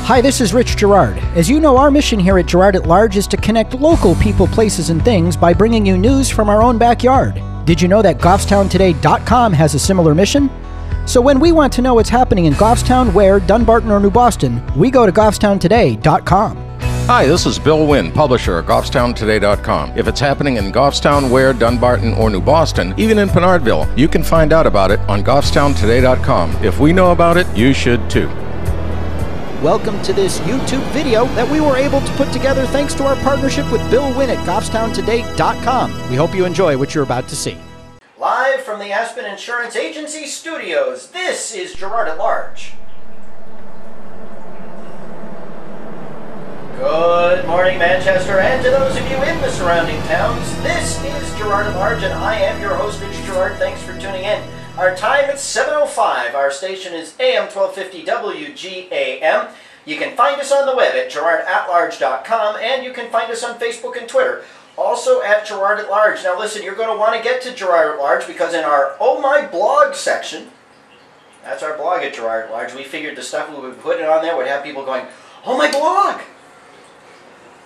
Hi, this is Rich Girard. As you know, our mission here at Girard at Large is to connect local people, places, and things by bringing you news from our own backyard. Did you know that GoffstownToday.com has a similar mission? So when we want to know what's happening in Goffstown, Ware, Dunbarton, or New Boston, we go to GoffstownToday.com. Hi, this is Bill Wynn, publisher of GoffstownToday.com. If it's happening in Goffstown, Ware, Dunbarton, or New Boston, even in Pinardville, you can find out about it on GoffstownToday.com. If we know about it, you should too. Welcome to this YouTube video that we were able to put together thanks to our partnership with Bill Wynn at GoffstownToday.com. We hope you enjoy what you're about to see. Live from the Aspen Insurance Agency studios, this is Girard at Large. Good morning, Manchester, and to those of you in the surrounding towns, this is Girard at Large, and I am your host, Rich Girard. Thanks for tuning in. Our time is 7:05. Our station is AM 1250 WGAM. You can find us on the web at GirardAtLarge.com, and you can find us on Facebook and Twitter, also at Girard at Large. Now listen, you're going to want to get to Girard at Large because in our Oh My Blog section, that's our blog at Girard at Large, we figured the stuff we would put it on there would have people going, oh my blog!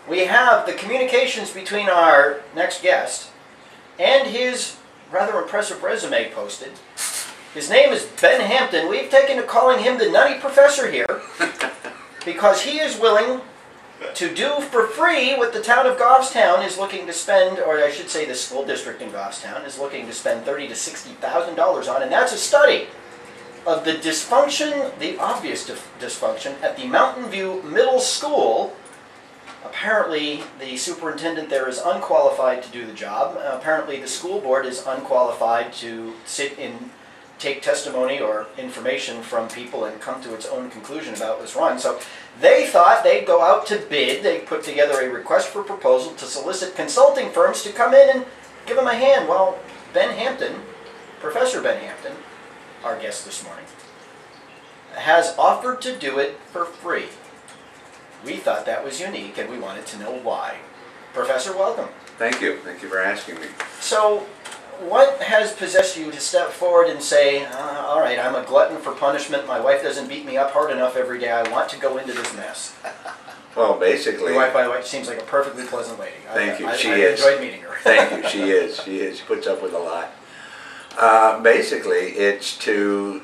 We have the communications between our next guest and his rather impressive resume posted. His name is Ben Hampton. We've taken to calling him the Nutty Professor here because he is willing to do for free what the town of Goffstown is looking to spend, or I should say the school district in Goffstown is looking to spend $30,000 to $60,000 on, and that's a study of the dysfunction, the obvious dysfunction, at the Mountain View Middle School. Apparently, the superintendent there is unqualified to do the job. Apparently, the school board is unqualified to sit and take testimony or information from people and come to its own conclusion about what's wrong. So they thought they'd go out to bid. They put together a request for proposal to solicit consulting firms to come in and give them a hand. Well, Ben Hampton, Professor Ben Hampton, our guest this morning, has offered to do it for free. We thought that was unique, and we wanted to know why. Professor, welcome. Thank you. Thank you for asking me. So, what has possessed you to step forward and say, all right, I'm a glutton for punishment, my wife doesn't beat me up hard enough every day, I want to go into this mess? Well, basically... Your wife, by the way, seems like a perfectly pleasant lady. Thank you. I is. enjoyed meeting her. Thank you. She is. She is. She puts up with a lot. Basically, it's to...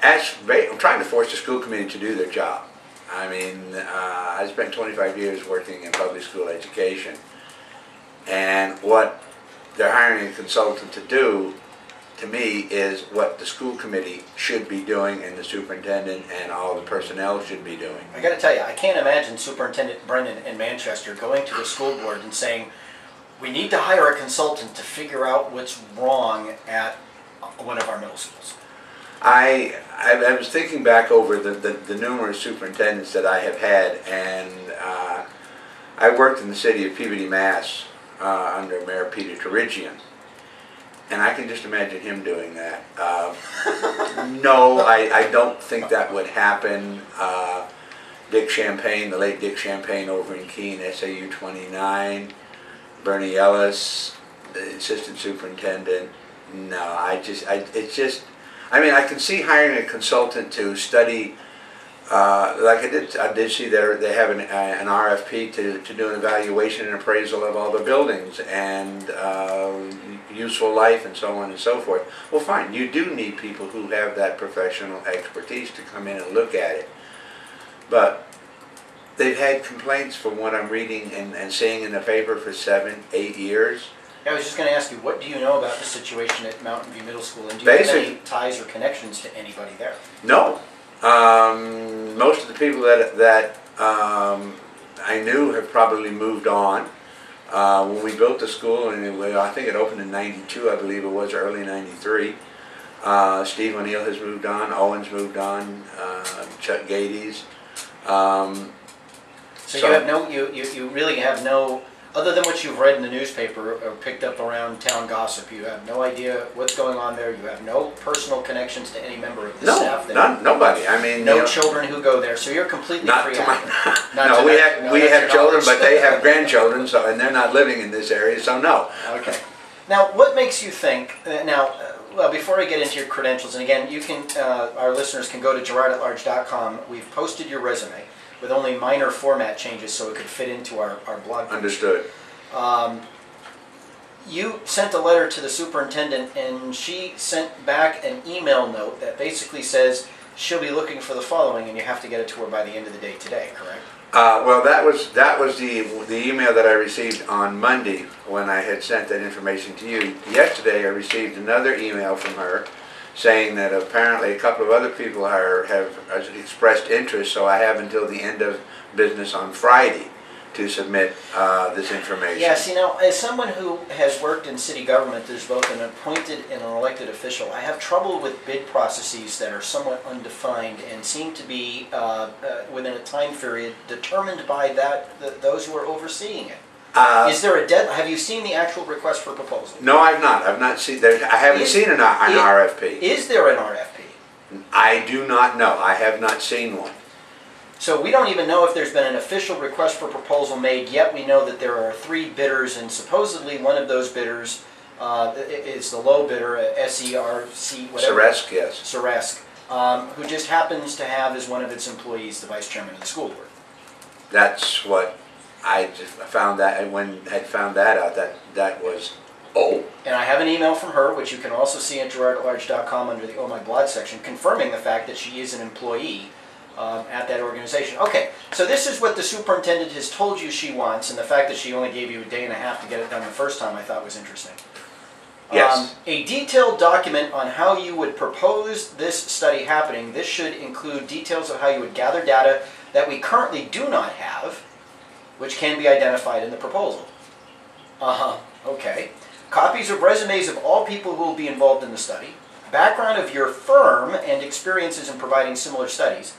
I'm trying to force the school committee to do their job. I mean, I spent 25 years working in public school education, and what they're hiring a consultant to do, to me, is what the school committee should be doing and the superintendent and all the personnel should be doing. I got to tell you, I can't imagine Superintendent Brennan in Manchester going to the school board and saying, we need to hire a consultant to figure out what's wrong at one of our middle schools. I was thinking back over the numerous superintendents that I have had, and I worked in the city of Peabody, Mass. Under Mayor Peter Terigian, and I can just imagine him doing that. No, I don't think that would happen. Dick Champagne, the late Dick Champagne over in Keene, SAU 29, Bernie Ellis, the assistant superintendent. No, I mean, I can see hiring a consultant to study, like I did see they have an RFP to do an evaluation and appraisal of all the buildings and useful life and so on and so forth. Well, fine, you do need people who have that professional expertise to come in and look at it. But they've had complaints from what I'm reading and seeing in the paper for 7, 8 years. I was just going to ask you, what do you know about the situation at Mountain View Middle School, and do you have any ties or connections to anybody there? No. Most of the people that I knew have probably moved on. When we built the school, and I think it opened in '92, I believe it was, or early '93. Steve O'Neill has moved on, Owen's moved on, Chuck Gades. So you have no, you really have no, other than what you've read in the newspaper or picked up around town gossip, you have no idea what's going on there. You have no personal connections to any member of the staff there. No, nobody. I mean, no children who go there, so you're completely free. No, we have children, but they have grandchildren, so and they're not living in this area, so no. Okay. Now, what makes you think? Now, Well, before I get into your credentials, and again, you can, our listeners can go to girardatlarge.com. We've posted your resume with only minor format changes so it could fit into our blog post. Understood. You sent a letter to the superintendent, and she sent back an email note that basically says she'll be looking for the following, and you have to get it to her by the end of the day today, correct? Well, that was the email that I received on Monday when I had sent that information to you. Yesterday, I received another email from her saying that apparently a couple of other people have expressed interest, so I have until the end of business on Friday to submit this information. Yes, you know, as someone who has worked in city government, there's both an appointed and an elected official. I have trouble with bid processes that are somewhat undefined and seem to be within a time period determined by those who are overseeing it. Is there a deadline? Have you seen the actual request for proposal? No, I've not. I've not seen. I haven't seen an RFP. Is there an RFP? I do not know. I have not seen one. So we don't even know if there's been an official request for proposal made yet. We know that there are 3 bidders, and supposedly one of those bidders is the low bidder, SERC, whatever. Seresk, yes. Seresk, who just happens to have as one of its employees the vice chairman of the school board. That's what I just found that, and when I found that out, that was, oh. And I have an email from her, which you can also see at girardatlarge.com under the Oh My Blog section, confirming the fact that she is an employee at that organization. Okay, so this is what the superintendent has told you she wants, and the fact that she only gave you a day and a half to get it done the first time I thought was interesting. Yes. A detailed document on how you would propose this study happening. This should include details of how you would gather data that we currently do not have, which can be identified in the proposal. Okay. Copies of resumes of all people who will be involved in the study. Background of your firm and experiences in providing similar studies.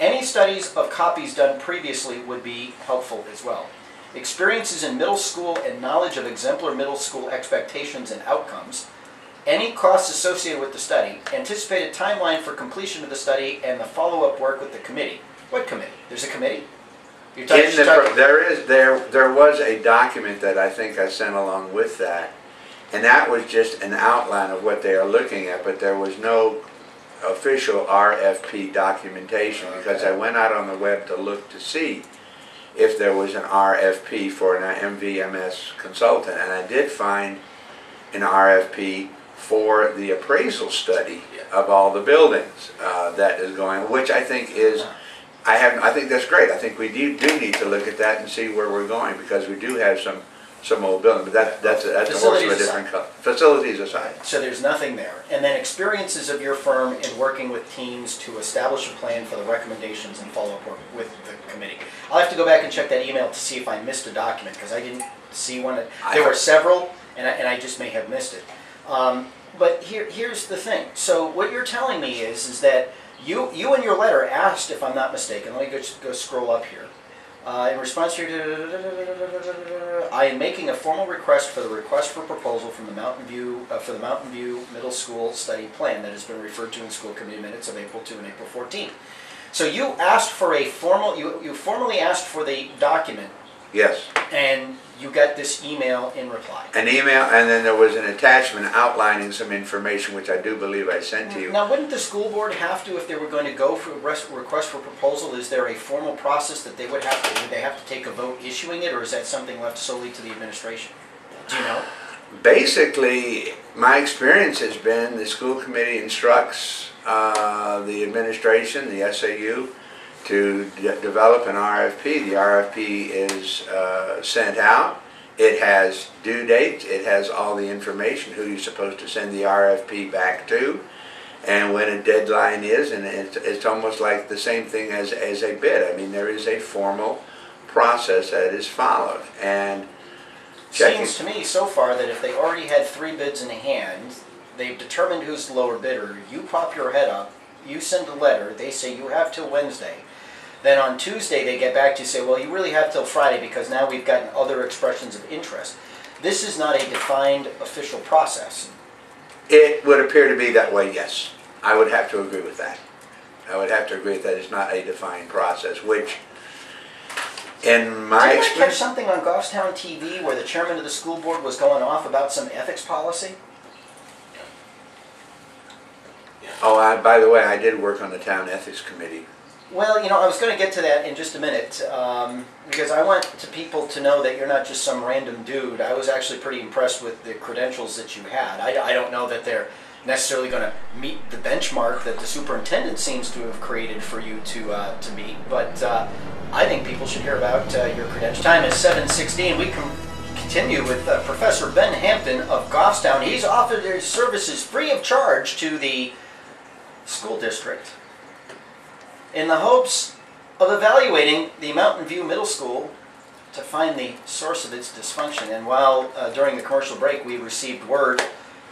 Any studies of copies done previously would be helpful as well. Experiences in middle school and knowledge of exemplar middle school expectations and outcomes. Any costs associated with the study. Anticipated timeline for completion of the study and the follow-up work with the committee. What committee? There's a committee? There was a document that I think I sent along with that, and that was just an outline of what they are looking at, but there was no official RFP documentation, because I went out on the web to look to see if there was an RFP for an MVMS consultant, and I did find an RFP for the appraisal study of all the buildings that is going, which I think is, I think that's great. I think we do need to look at that and see where we're going, because we do have some old buildings, but that's a horse of a different color. Facilities aside. So there's nothing there. And then experiences of your firm in working with teams to establish a plan for the recommendations and follow-up work with the committee. I'll have to go back and check that email to see if I missed a document, because I didn't see one. There were several, and I just may have missed it. But here's the thing. So what you're telling me is that you in your letter asked, if I'm not mistaken, let me go scroll up here. In response to your, I am making a formal request for the request for proposal from the Mountain View Middle School Study Plan that has been referred to in school committee minutes of April 2 and April 14. So you asked for a formal, you formally asked for the document. Yes. And you got this email in reply. An email, and then there was an attachment outlining some information, which I do believe I sent to you. Now, wouldn't the school board have to, if they were going to go for a request for proposal, is there a formal process that they would have to, would they have to take a vote issuing it, or is that something left solely to the administration? Do you know? Basically, my experience has been the school committee instructs the administration, the SAU, to develop an RFP. The RFP is sent out. It has due dates. It has all the information, who you're supposed to send the RFP back to, and when a deadline is, and it's almost like the same thing as a bid. I mean, there is a formal process that is followed. And seems to me so far that if they already had 3 bids in hand, they've determined who's the lower bidder, you pop your head up, you send a letter, they say you have till Wednesday. Then on Tuesday they get back to you and say, well, you really have till Friday because now we've gotten other expressions of interest. This is not a defined official process. It would appear to be that way, yes. I would have to agree with that. I would have to agree that it's not a defined process, which in my experience... Did I catch something on Goffstown TV where the chairman of the school board was going off about some ethics policy? Oh, by the way, I did work on the town ethics committee. Well, you know, I was going to get to that in just a minute, because I want to people to know that you're not just some random dude. I was actually pretty impressed with the credentials that you had. I don't know that they're necessarily going to meet the benchmark that the superintendent seems to have created for you to meet, but I think people should hear about your credentials. Time is 7:16. We can continue with Professor Ben Hampton of Goffstown. He's offered his services free of charge to the school district in the hopes of evaluating the Mountain View Middle School to find the source of its dysfunction. And while during the commercial break we received word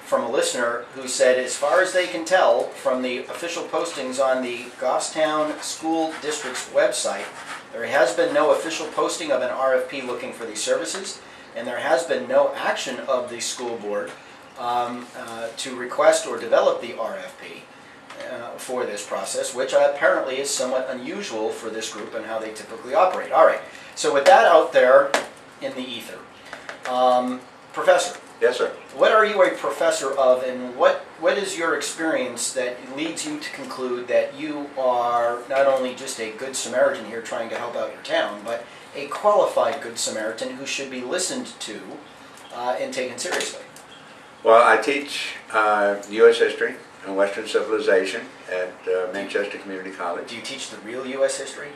from a listener who said, as far as they can tell from the official postings on the Goffstown School District's website, there has been no official posting of an RFP looking for these services, and there has been no action of the school board to request or develop the RFP. For this process, which apparently is somewhat unusual for this group and how they typically operate. All right, so with that out there in the ether, Professor. Yes, sir. What are you a professor of, and what is your experience that leads you to conclude that you are not only just a good Samaritan here trying to help out your town, but a qualified good Samaritan who should be listened to and taken seriously? Well, I teach U.S. history and Western civilization at Manchester Community College. Do you teach the real U.S. history?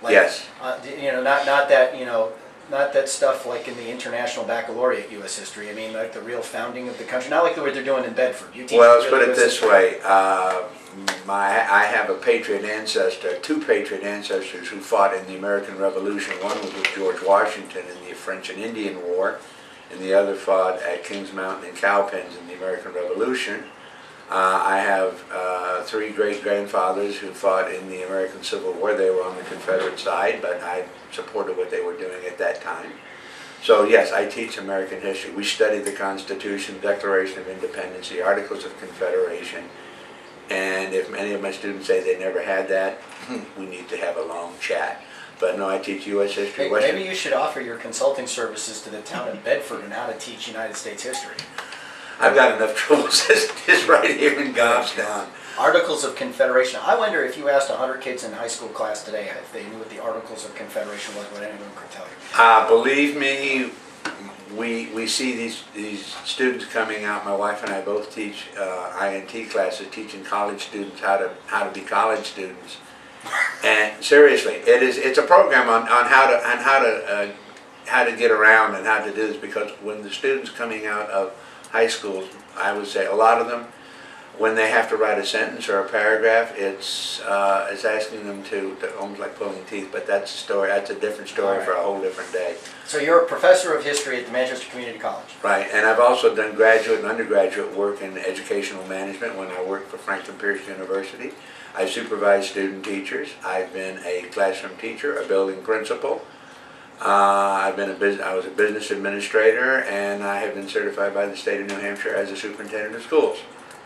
Like, yes. You know, not that, you know, not that stuff like in the International Baccalaureate U.S. history. I mean, like the real founding of the country, not like the way they're doing in Bedford. You teach well, let's put it this way. I have a patriot ancestor, two patriot ancestors who fought in the American Revolution. One was with George Washington in the French and Indian War, and the other fought at Kings Mountain and Cowpens in the American Revolution. I have three great-grandfathers who fought in the American Civil War. They were on the Confederate side, but I supported what they were doing at that time. So yes, I teach American history. We study the Constitution, Declaration of Independence, the Articles of Confederation, and if many of my students say they never had that, we need to have a long chat. But no, I teach U.S. history. Hey, maybe you should offer your consulting services to the town of Bedford on how to teach United States history. I've got enough troubles as it is right here in Goffstown. Articles of Confederation. I wonder if you asked 100 kids in high school class today if they knew what the Articles of Confederation was, what anyone could tell you. Believe me, we see these students coming out. My wife and I both teach INT classes, teaching college students how to be college students. And seriously, it's a program on how to get around and how to do this, because when the students coming out of high schools, I would say a lot of them, when they have to write a sentence or a paragraph, it's asking them to almost like pulling teeth. But that's a story. That's a different story for a whole different day. So you're a professor of history at the Manchester Community College. Right, and I've also done graduate and undergraduate work in educational management when I worked for Franklin Pierce University. I supervised student teachers. I've been a classroom teacher, a building principal. I was a business administrator, and I have been certified by the state of New Hampshire as a superintendent of schools.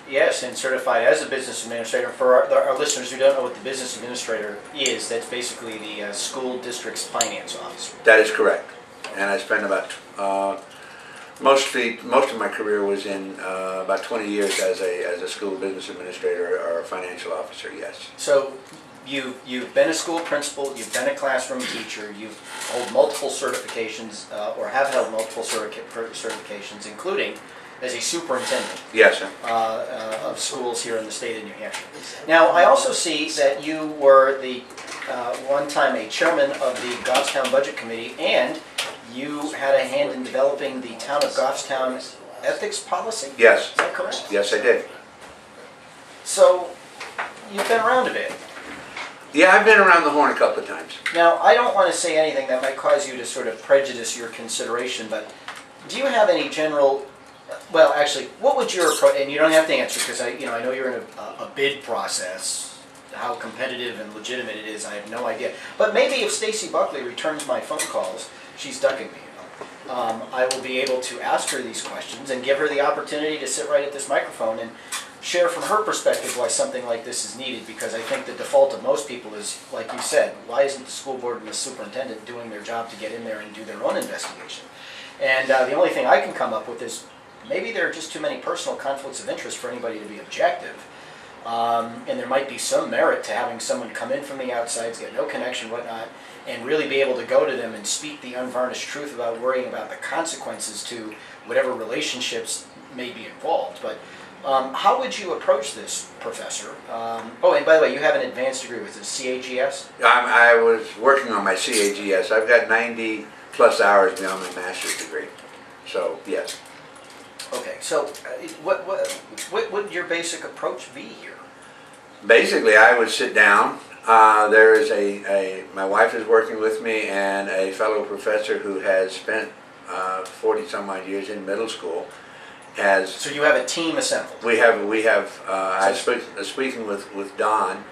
Yes, and certified as a business administrator. For our listeners who don't know what the business administrator is, that's basically the school district's finance officer. That is correct. And I spent about most of my career was in about 20 years as a school business administrator or a financial officer. Yes. So you've been a school principal, you've been a classroom teacher, you've held multiple certifications or have held multiple certifications, including as a superintendent. Yes, sir. Of schools here in the state of New Hampshire. Now, I also see that you were the one time a chairman of the Goffstown Budget Committee, and you had a hand in developing the town of Goffstown ethics policy? Yes. Is that correct? Yes, I did. So, you've been around a bit. Yeah, I've been around the horn a couple of times. Now, I don't want to say anything that might cause you to sort of prejudice your consideration, but do you have any general, well, actually, what would your approach, and you don't have to answer because I know you're in a bid process. How competitive and legitimate it is, I have no idea. But maybe if Stacy Buckley returns my phone calls, she's ducking me. I will be able to ask her these questions and give her the opportunity to sit right at this microphone and share from her perspective why something like this is needed, because I think the default of most people is, like you said, why isn't the school board and the superintendent doing their job to get in there and do their own investigation? And the only thing I can come up with is maybe there are just too many personal conflicts of interest for anybody to be objective. and there might be some merit to having someone come in from the outside, get no connection, whatnot, and really be able to go to them and speak the unvarnished truth without worrying about the consequences to whatever relationships may be involved. But how would you approach this, Professor? Oh, and by the way, you have an advanced degree with the CAGS? I was working on my CAGS. I've got 90 plus hours beyond my master's degree. So, yes. Okay, so what would your basic approach be here? Basically, I would sit down. There is my wife is working with me, and a fellow professor who has spent 40 some odd years in middle school. So you have a team assembled? We have. I was speaking with Don,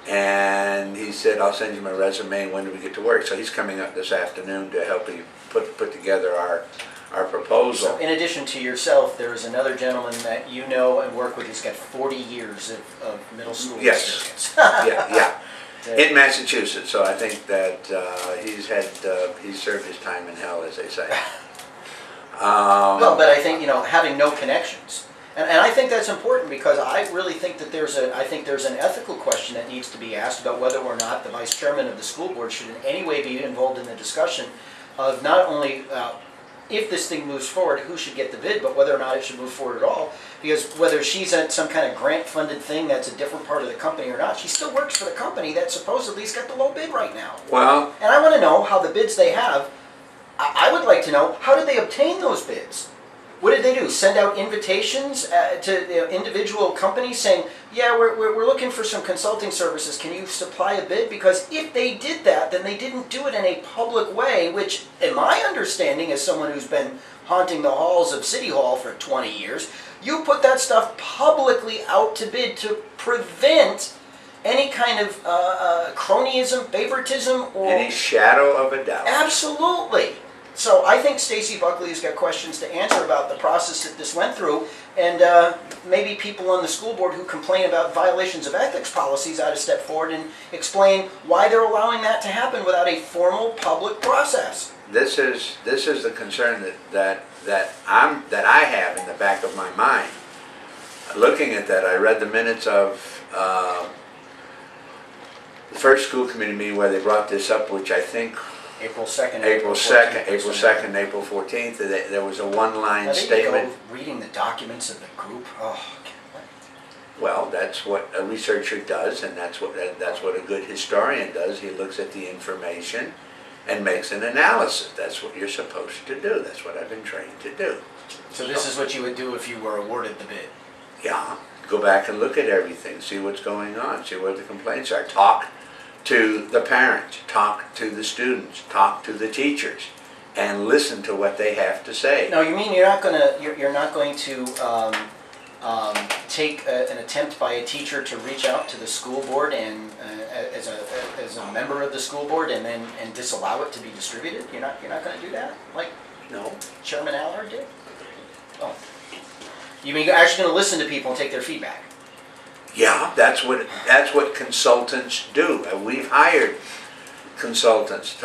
and he said, "I'll send you my resume. When do we get to work?" So he's coming up this afternoon to help me put together our proposal. So in addition to yourself, there is another gentleman that you know and work with. He's got 40 years of middle school experience. yeah. In Massachusetts. So I think that he's served his time in hell, as they say. Well, but I think, having no connections, and I think that's important, because I really think that there's an ethical question that needs to be asked about whether or not the vice chairman of the school board should in any way be involved in the discussion of not only if this thing moves forward, who should get the bid, but whether or not it should move forward at all. Because whether she's at some kind of grant-funded thing that's a different part of the company or not, she still works for the company that supposedly's got the low bid right now. Well, and I want to know how the bids they have. I would like to know, how did they obtain those bids? What did they do? Send out invitations to individual companies saying, yeah, we're looking for some consulting services. Can you supply a bid? Because if they did that, then they didn't do it in a public way, which, in my understanding, as someone who's been haunting the halls of City Hall for 20 years, you put that stuff publicly out to bid to prevent any kind of cronyism, favoritism, or any shadow of a doubt. Absolutely. So I think Stacey Buckley's got questions to answer about the process that this went through, and maybe people on the school board who complain about violations of ethics policies ought to step forward and explain why they're allowing that to happen without a formal public process. This is the concern that I have in the back of my mind. Looking at that, I read the minutes of the first school committee meeting where they brought this up, which I think April 2nd, April 2nd, April 14th. There was a one-line statement. You go reading the documents of the group. Oh, well, that's what a researcher does, and that's what a good historian does. He looks at the information and makes an analysis. That's what you're supposed to do. That's what I've been trained to do. So this is what you would do if you were awarded the bid? Yeah. Go back and look at everything, see what's going on, see what the complaints are. Talk to the parents, talk to the students, talk to the teachers, and listen to what they have to say. No, you mean you're not going to take an attempt by a teacher to reach out to the school board and as a member of the school board and disallow it to be distributed? You're not going to do that, like No. Chairman Allard did? Oh. You mean you're actually going to listen to people and take their feedback? Yeah, that's what consultants do. We've hired consultants.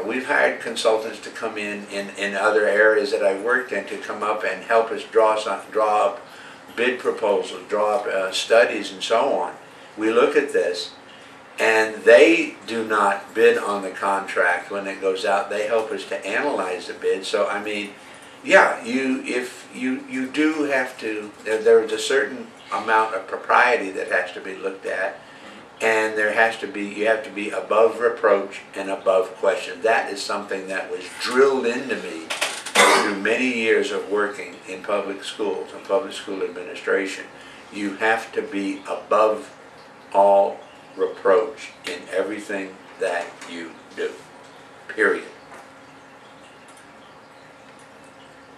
We've hired consultants to come in other areas that I've worked in to come up and help us draw up bid proposals, draw up studies, and so on. We look at this, and they do not bid on the contract when it goes out. They help us to analyze the bid. So I mean, yeah, if you do have to. There is a certain amount of propriety that has to be looked at, and you have to be above reproach and above question. That is something that was drilled into me through many years of working in public schools and public school administration. You have to be above all reproach in everything that you do, period.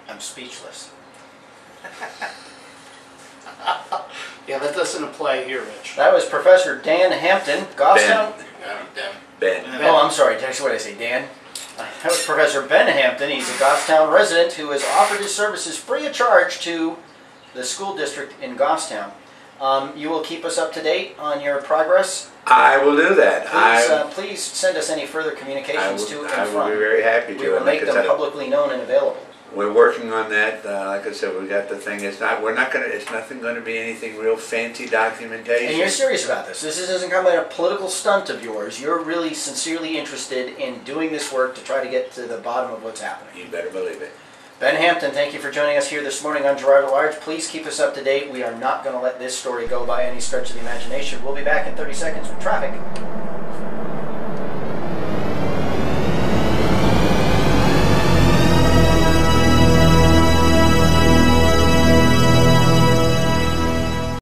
I'm speechless. Yeah, that doesn't apply here, Rich. That was Professor Dan Hampton, Goffstown. Ben. Oh, I'm sorry. What did I say, Dan? That was Professor Ben Hampton. He's a Goffstown resident who has offered his services free of charge to the school district in Goffstown. You will keep us up to date on your progress. I will do that. Please send us any further communications to and I from. will be very happy to. We will make them publicly known and available. we're working on that. Like I said, we got the thing. It's nothing going to be anything real fancy documentation. And you're serious about this. This doesn't come like a political stunt of yours. You're really sincerely interested in doing this work to try to get to the bottom of what's happening. You better believe it. Ben Hampton, thank you for joining us here this morning on Girard at Large. Please keep us up to date. We are not going to let this story go by any stretch of the imagination. We'll be back in 30 seconds with traffic.